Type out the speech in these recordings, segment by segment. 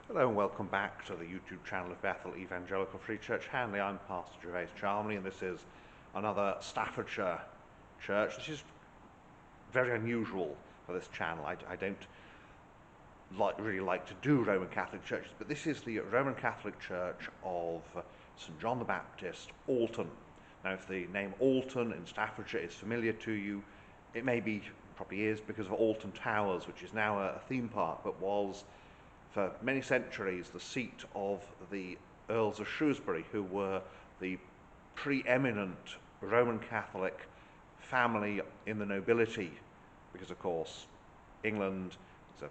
Hello and welcome back to the YouTube channel of Bethel Evangelical Free Church Hanley. I'm Pastor Gervais Charmley, and this is another Staffordshire church. This is very unusual for this channel. I don't really like to do Roman Catholic churches, but this is the Roman Catholic Church of St John the Baptist, Alton. Now, if the name Alton in Staffordshire is familiar to you, it probably is, because of Alton Towers, which is now a theme park, but was for many centuries the seat of the Earls of Shrewsbury, who were the preeminent Roman Catholic family in the nobility, because of course England is a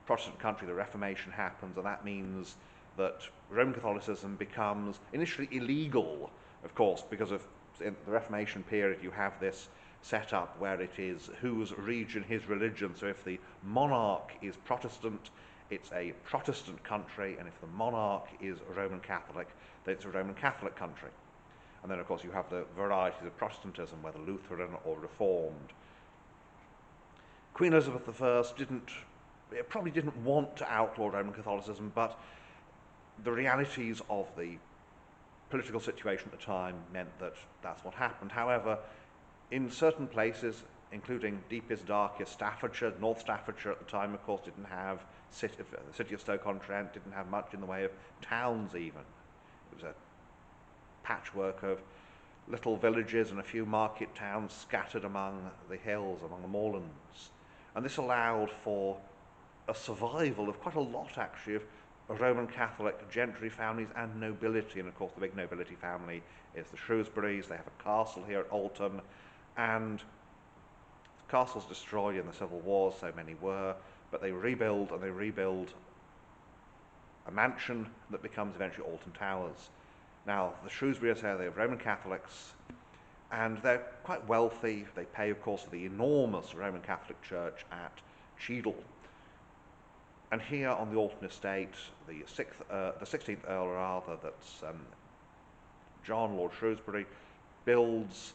Protestant country, the Reformation happens, and that means that Roman Catholicism becomes initially illegal, of course, because of in the Reformation period you have this set up where it is whose region, his religion. So if the monarch is Protestant, it's a Protestant country, and if the monarch is a Roman Catholic, then it's a Roman Catholic country. And then, of course, you have the varieties of Protestantism, whether Lutheran or Reformed. Queen Elizabeth I probably didn't want to outlaw Roman Catholicism, but the realities of the political situation at the time meant that that's what happened. However, in certain places, including deepest, darkest Staffordshire, North Staffordshire at the time, of course, didn't have the city of Stoke-on-Trent, didn't have much in the way of towns even. It was a patchwork of little villages and a few market towns scattered among the hills, among the moorlands. And this allowed for a survival of quite a lot, actually, of Roman Catholic gentry families and nobility. And of course, the big nobility family is the Shrewsburys. They have a castle here at Alton, and the castle's destroyed in the Civil War, so many were, but they rebuild a mansion that becomes eventually Alton Towers. Now, the Shrewsburys here, they're Roman Catholics, and they're quite wealthy. They pay, of course, for the enormous Roman Catholic church at Cheadle. And here on the Alton estate, the 16th Earl, that's John, Lord Shrewsbury, builds,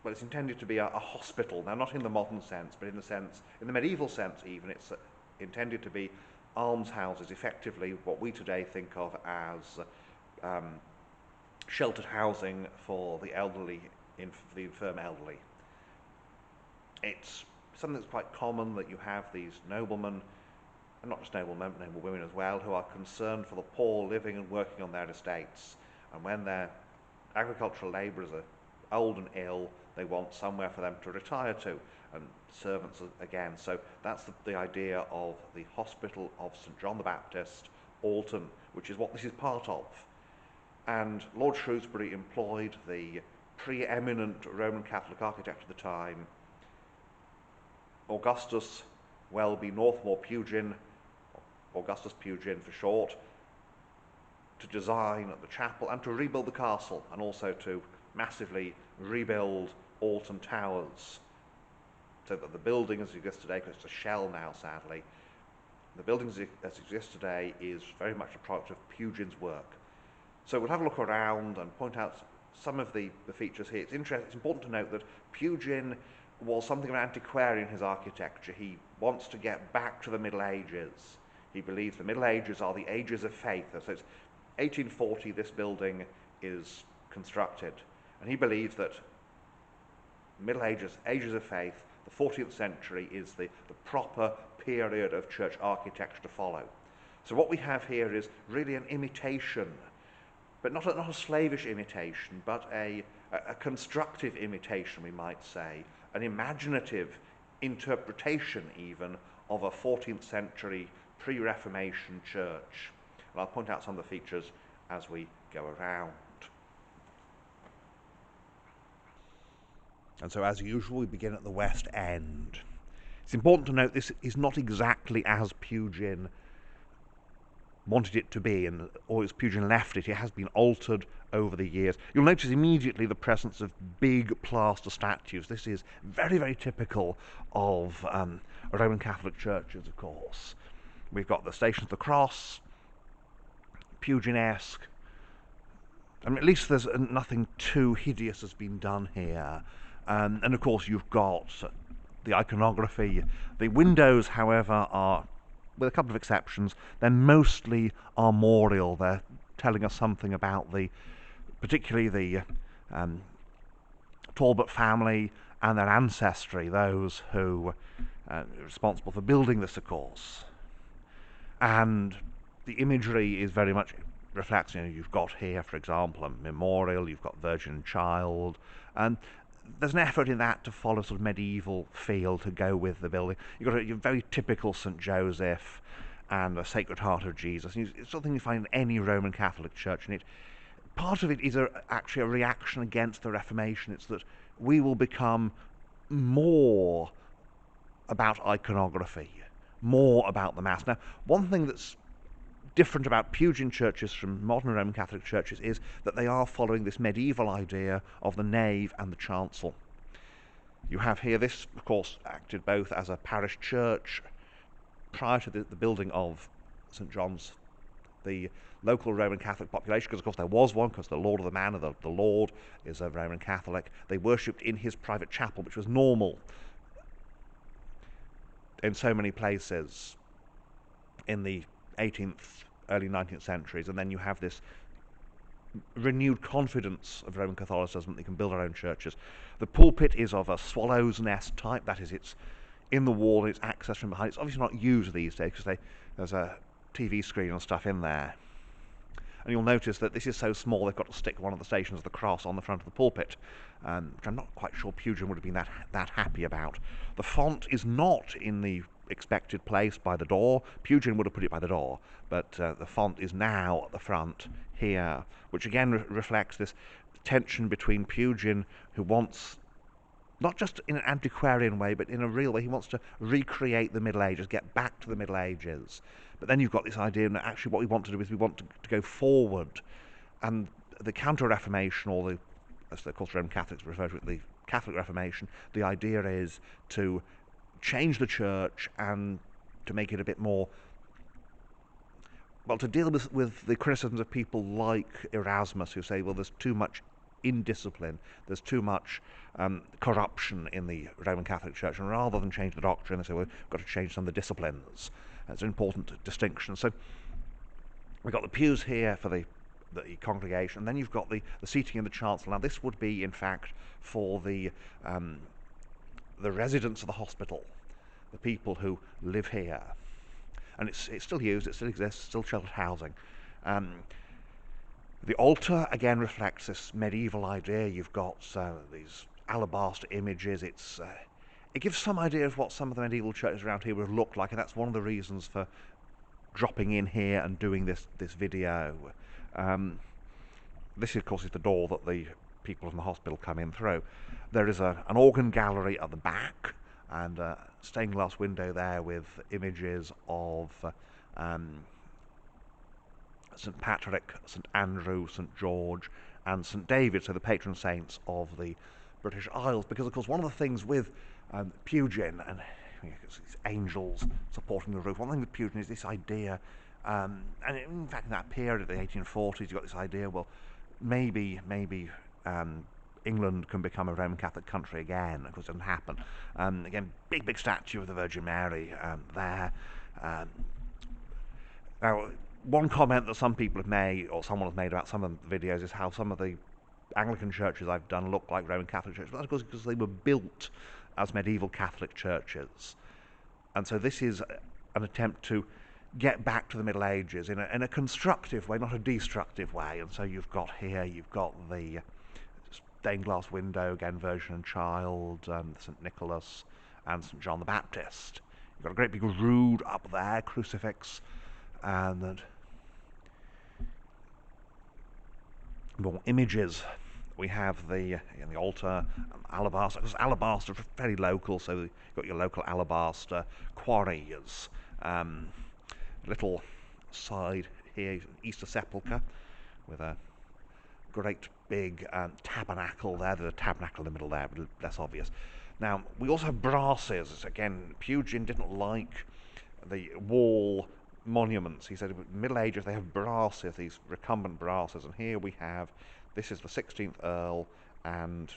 well, it's intended to be a hospital. Now, not in the modern sense, but in the medieval sense even, it's intended to be almshouses, effectively what we today think of as sheltered housing for the elderly, the infirm elderly. It's something that's quite common that you have these noblemen, and not just noblemen, but noble women as well, who are concerned for the poor living and working on their estates. And when their agricultural labourers are old and ill, they want somewhere for them to retire to, and servants again. So that's the idea of the Hospital of St John the Baptist, Alton, which is what this is part of. And Lord Shrewsbury employed the preeminent Roman Catholic architect of the time, Augustus Welby Northmore Pugin, Augustus Pugin for short, to design the chapel and to rebuild the castle, and also to massively rebuild Alton Towers, so that the building as it exists today, because it's a shell now sadly, the building as it exists today is very much a product of Pugin's work. So we'll have a look around and point out some of the features here. It's important to note that Pugin was something of an antiquarian in his architecture. He wants to get back to the Middle Ages. He believes the Middle Ages are the ages of faith. So it's 1840 this building is constructed, and he believes that Middle Ages, ages of faith, the 14th century is the proper period of church architecture to follow. So what we have here is really an imitation, but not a slavish imitation, but a constructive imitation, we might say, an imaginative interpretation even of a 14th century pre-Reformation church. And I'll point out some of the features as we go around. And so, as usual, we begin at the west end. It's important to note this is not exactly as Pugin wanted it to be, or as Pugin left it. It has been altered over the years. You'll notice immediately the presence of big plaster statues. This is very, very typical of Roman Catholic churches, of course. We've got the Station of the Cross, Pugin-esque. I mean, at least there's nothing too hideous has been done here. And of course you've got the iconography. The windows, however, are with a couple of exceptions, they're mostly armorial. They're telling us something about particularly the Talbot family and their ancestry, those who are responsible for building this, of course. And the imagery is very much reflects, you've got here, for example, a memorial, you've got Virgin and Child, and there's an effort in that to follow sort of medieval feel to go with the building. You've got your very typical St. Joseph and the Sacred Heart of Jesus. It's something you find in any Roman Catholic church, and part of it is actually a reaction against the Reformation. It's that we will become more about iconography, more about the Mass. Now, one thing that's different about Pugin churches from modern Roman Catholic churches is that they are following this medieval idea of the nave and the chancel. You have here, this of course acted both as a parish church prior to the building of St. John's. The local Roman Catholic population, because of course there was one, because the Lord of the Manor, the Lord, is a Roman Catholic, they worshipped in his private chapel, which was normal in so many places in the 18th, early 19th centuries. And then you have this renewed confidence of Roman Catholicism that they can build their own churches. The pulpit is of a swallow's nest type, that is, it's in the wall, it's accessed from behind. It's obviously not used these days because there's a TV screen and stuff in there. And you'll notice that this is so small they've got to stick one of the Stations of the Cross on the front of the pulpit, which I'm not quite sure Pugin would have been that happy about. The font is not in the expected place by the door. Pugin would have put it by the door, but the font is now at the front here, which again reflects this tension between Pugin, who wants, not just in an antiquarian way, but in a real way, he wants to recreate the Middle Ages, get back to the Middle Ages. But then you've got this idea that actually what we want to do is we want to go forward. And the Counter-Reformation, or as of course Roman Catholics refer to it, the Catholic Reformation, the idea is to change the church and to make it a bit more, well, to deal with the criticisms of people like Erasmus, who say, well, there's too much indiscipline, there's too much corruption in the Roman Catholic Church, and rather than change the doctrine, they say, well, we've got to change some of the disciplines. That's an important distinction. So we've got the pews here for the congregation, and then you've got the seating in the chancel. Now this would be, in fact, for the residents of the hospital, the people who live here. And it's still used, it still exists, still sheltered housing. The altar again reflects this medieval idea. You've got these alabaster images. It gives some idea of what some of the medieval churches around here would look like, and that's one of the reasons for dropping in here and doing this video. This, of course, is the door that the people from the hospital come in through. There is an organ gallery at the back, and a stained glass window there with images of St. Patrick, St. Andrew, St. George, and St. David, so the patron saints of the British Isles. Because, of course, one of the things with Pugin, and these angels supporting the roof, one thing with Pugin is this idea, and in fact in that period of the 1840s, you've got this idea, well, maybe England can become a Roman Catholic country again. Of course, it doesn't happen. Again, big statue of the Virgin Mary there. Now, one comment that some people have made, or someone has made about some of the videos, is how some of the Anglican churches I've done look like Roman Catholic churches. But that's because they were built as medieval Catholic churches. And so this is an attempt to get back to the Middle Ages in a constructive way, not a destructive way. And so you've got the stained glass window, again, Virgin and Child, St. Nicholas, and St. John the Baptist. You've got a great big rood up there, crucifix, and more images. We have the altar, alabaster. Because alabaster is very local, so you've got your local alabaster quarries. Little side here, Easter sepulchre, with a great big tabernacle there. There's a tabernacle in the middle there, but less obvious. Now, we also have brasses. Again, Pugin didn't like the wall monuments. He said in the Middle Ages they have brasses, these recumbent brasses, and here we have, this is the 16th Earl, and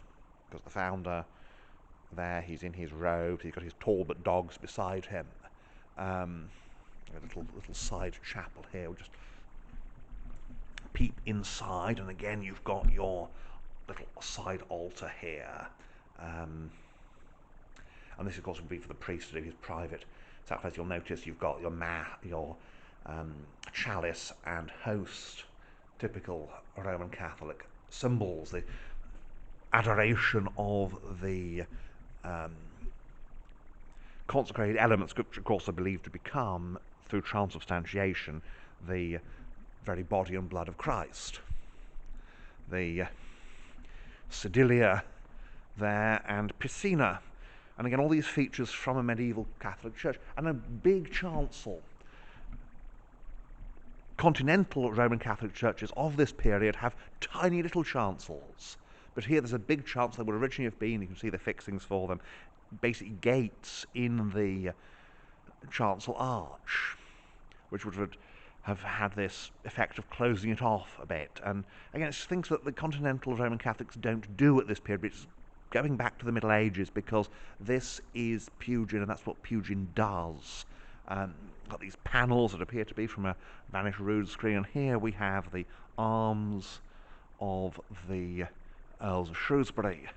because the founder there, he's in his robe, he's got his Talbot dogs beside him. A little side chapel here. We'll just peep inside, and again you've got your little side altar here. And this, of course, would be for the priest to do his private sacrifice. You'll notice you've got your chalice and host, typical Roman Catholic symbols, the adoration of the consecrated elements, which of course are believed to become, through transubstantiation, the very body and blood of Christ. The sedilia there, and piscina, and again all these features from a medieval Catholic church, and a big chancel. Continental Roman Catholic churches of this period have tiny little chancels, but here there's a big chancel that would originally have been, you can see the fixings for them, basic gates in the chancel arch, which would have had this effect of closing it off a bit. And again, it's things that the continental Roman Catholics don't do at this period, but it's going back to the Middle Ages, because this is Pugin, and that's what Pugin does. Got these panels that appear to be from a vanished rood screen, and here we have the arms of the Earls of Shrewsbury.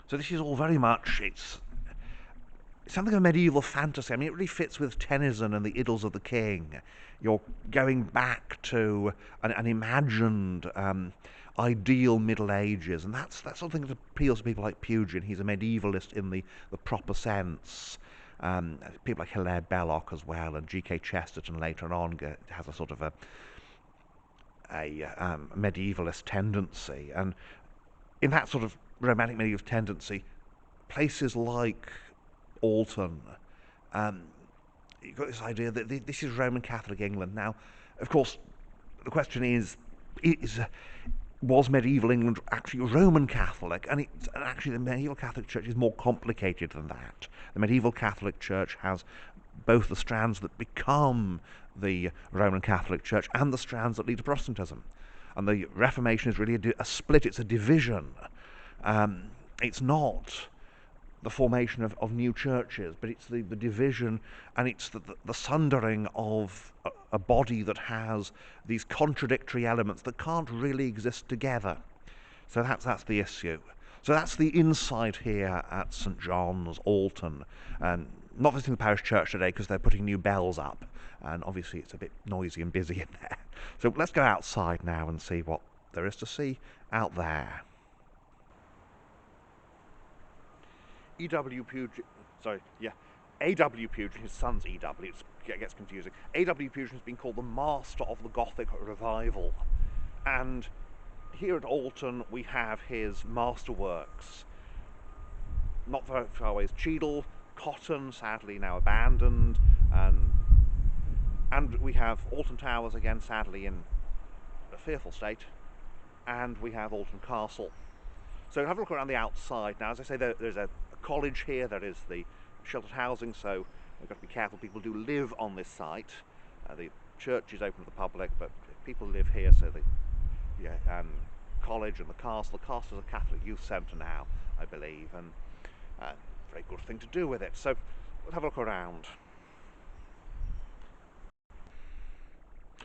So this is all very much, it's something of medieval fantasy. I mean, it really fits with Tennyson and the Idylls of the King. You're going back to an imagined ideal Middle Ages, and that's something that appeals to people like Pugin. He's a medievalist in the proper sense. People like Hilaire Belloc as well, and G.K. Chesterton later on has a sort of a medievalist tendency. And in that sort of romantic medieval tendency, places like Alton, you've got this idea that this is Roman Catholic England. Now, of course, the question is was medieval England actually Roman Catholic? And actually the medieval Catholic Church is more complicated than that. The medieval Catholic Church has both the strands that become the Roman Catholic Church and the strands that lead to Protestantism. And the Reformation is really a split, it's a division. It's not the formation of new churches, but it's the division, and it's the sundering of a body that has these contradictory elements that can't really exist together. So that's the issue. So that's the inside here at St John's, Alton. Not visiting the parish church today because they're putting new bells up, and obviously it's a bit noisy and busy in there. So let's go outside now and see what there is to see out there. A.W. Pugin, his son's E.W., it gets confusing. A.W. Pugin has been called the master of the Gothic revival. And here at Alton we have his masterworks. Not very far away is Cheadle, Cotton, sadly now abandoned, and we have Alton Towers, again sadly in a fearful state, and we have Alton Castle. So have a look around the outside now. As I say, there's a college here, there is the sheltered housing, so we've got to be careful. People do live on this site. The church is open to the public, but people live here, so the college and the castle. The castle is a Catholic youth centre now, I believe, and very good thing to do with it. So we'll have a look around.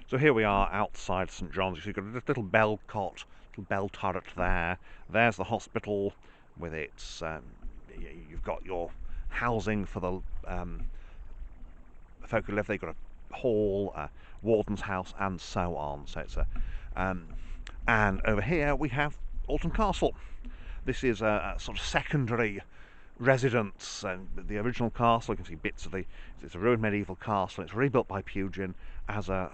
So here we are outside St John's. You've got a little bell cot, little bell turret there. There's the hospital with its you've got your housing for the folk who live there. You've got a hall, a warden's house, and so on. So it's and over here we have Alton Castle. This is a sort of secondary residence. The original castle, you can see bits of it's a ruined medieval castle. It's rebuilt by Pugin as a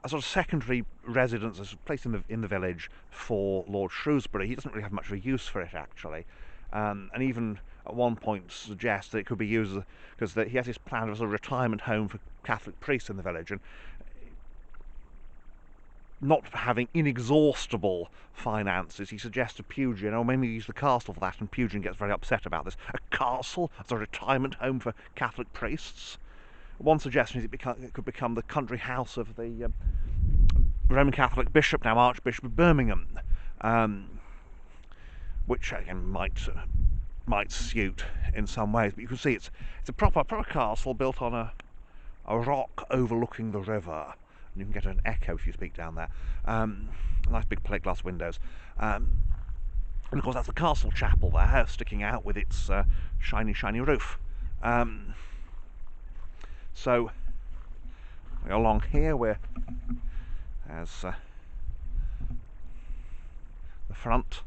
sort of secondary residence, as a place in the village for Lord Shrewsbury. He doesn't really have much of a use for it, actually. And even at one point suggests that it could be used because he has this plan of a retirement home for Catholic priests in the village, and not having inexhaustible finances, he suggests to Pugin, oh, maybe use the castle for that, and Pugin gets very upset about this. A castle as a retirement home for Catholic priests? One suggestion is it could become the country house of the Roman Catholic bishop, now Archbishop of Birmingham, which again might might suit in some ways, but you can see it's a proper castle built on a rock overlooking the river, and you can get an echo if you speak down there. Nice big plate glass windows, and of course that's the castle chapel there, sticking out with its shiny roof. So along here there's the front.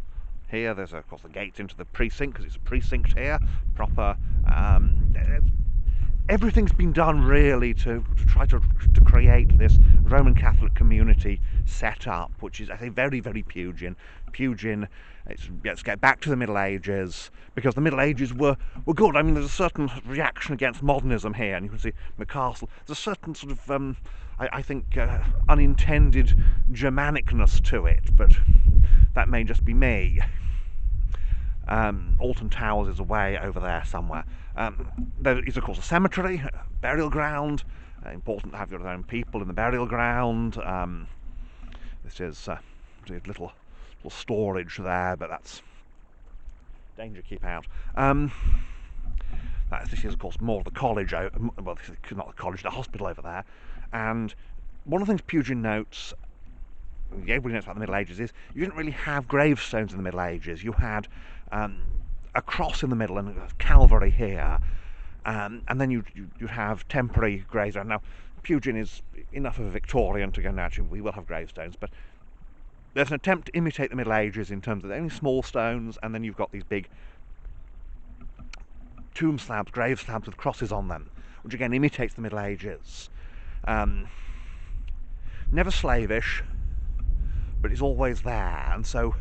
Here there's of course the gate into the precinct, because it's a precinct here, proper. Everything's been done really to try to create this Roman Catholic community set up, which is, I think, very, very Pugin. Pugin, let's get back to the Middle Ages, because the Middle Ages were good. I mean, there's a certain reaction against modernism here, and you can see the castle. There's a certain sort of, I think, unintended Germanicness to it, but that may just be me. Alton Towers is away over there somewhere. There is of course a cemetery, burial ground. Important to have your own people in the burial ground. This is a little storage there, but that's danger, keep out. This is of course more of the college, well, this is not the college, the hospital over there. And one of the things Pugin notes, everybody knows about the Middle Ages, is you didn't really have gravestones in the Middle Ages. You had a cross in the middle and a Calvary here, and then you have temporary gravestones. Now, Pugin is enough of a Victorian to go, naturally, we will have gravestones, but there's an attempt to imitate the Middle Ages in terms of only small stones, and then you've got these big tomb slabs, grave slabs with crosses on them, which again imitates the Middle Ages. Never slavish, but it's always there, and so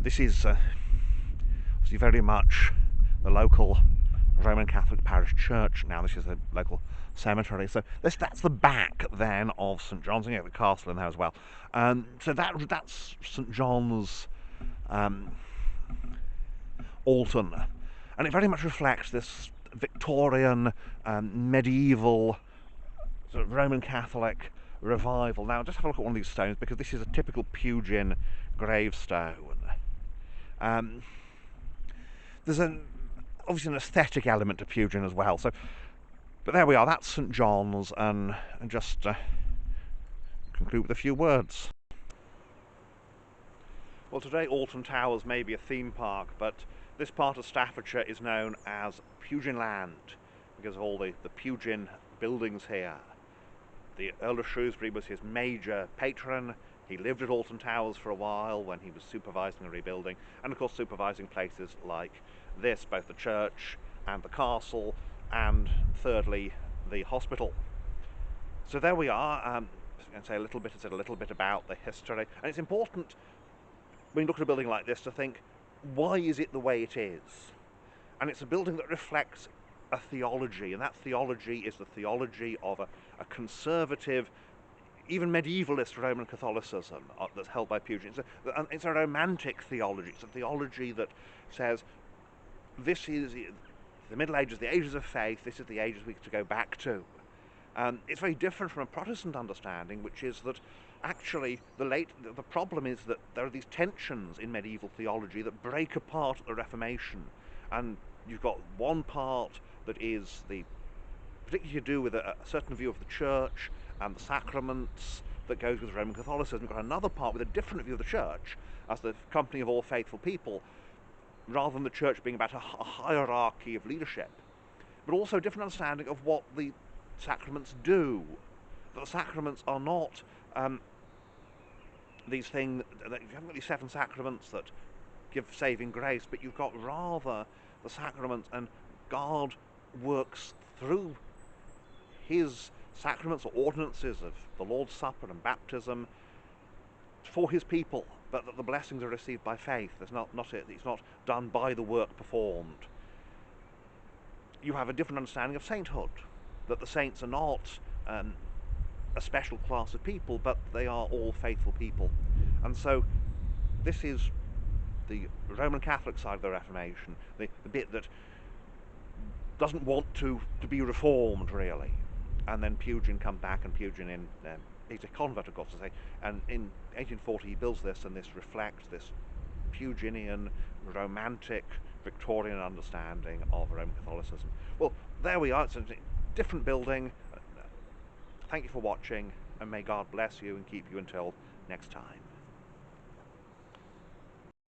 this is obviously very much the local Roman Catholic parish church. Now this is a local cemetery, so that's the back then of St John's, and you have the castle in there as well. So that's St John's, Alton, and it very much reflects this Victorian, medieval sort of Roman Catholic revival. Now just have a look at one of these stones, because this is a typical Pugin gravestone. There's obviously an aesthetic element to Pugin as well. So, but there we are. That's St John's, and just conclude with a few words. Well, today Alton Towers may be a theme park, but this part of Staffordshire is known as Puginland because of all the Pugin buildings here. The Earl of Shrewsbury was his major patron. He lived at Alton Towers for a while when he was supervising the rebuilding, and of course supervising places like this, both the church and the castle, and thirdly the hospital. So there we are. I'm going to say a little bit about the history, and it's important when you look at a building like this to think, why is it the way it is? And it's a building that reflects a theology, and that theology is the theology of a conservative, even medievalist Roman Catholicism that's held by Pugin. It's a romantic theology. It's a theology that says this is the Middle Ages, the ages of faith. This is the ages we to go back to. It's very different from a Protestant understanding, which is that actually the problem is that there are these tensions in medieval theology that break apart at the Reformation, and you've got one part that is particularly to do with a certain view of the church and the sacraments that goes with Roman Catholicism. You've got another part with a different view of the church as the company of all faithful people, rather than the church being about a hierarchy of leadership, but also a different understanding of what the sacraments do. That the sacraments are not these things, that you haven't got these 7 sacraments that give saving grace, but you've got rather the sacraments, and God works through his sacraments or ordinances of the Lord's Supper and baptism for his people, but that the blessings are received by faith. It's not done by the work performed. You have a different understanding of sainthood, that the saints are not a special class of people, but they are all faithful people. And so this is the Roman Catholic side of the Reformation, the bit that doesn't want to be reformed, really. And then Pugin comes back, and Pugin he's a convert, of course, to say, and in 1840 he builds this, and this reflects this Puginian, romantic, Victorian understanding of Roman Catholicism. Well, there we are. It's a different building. Thank you for watching, and may God bless you and keep you until next time.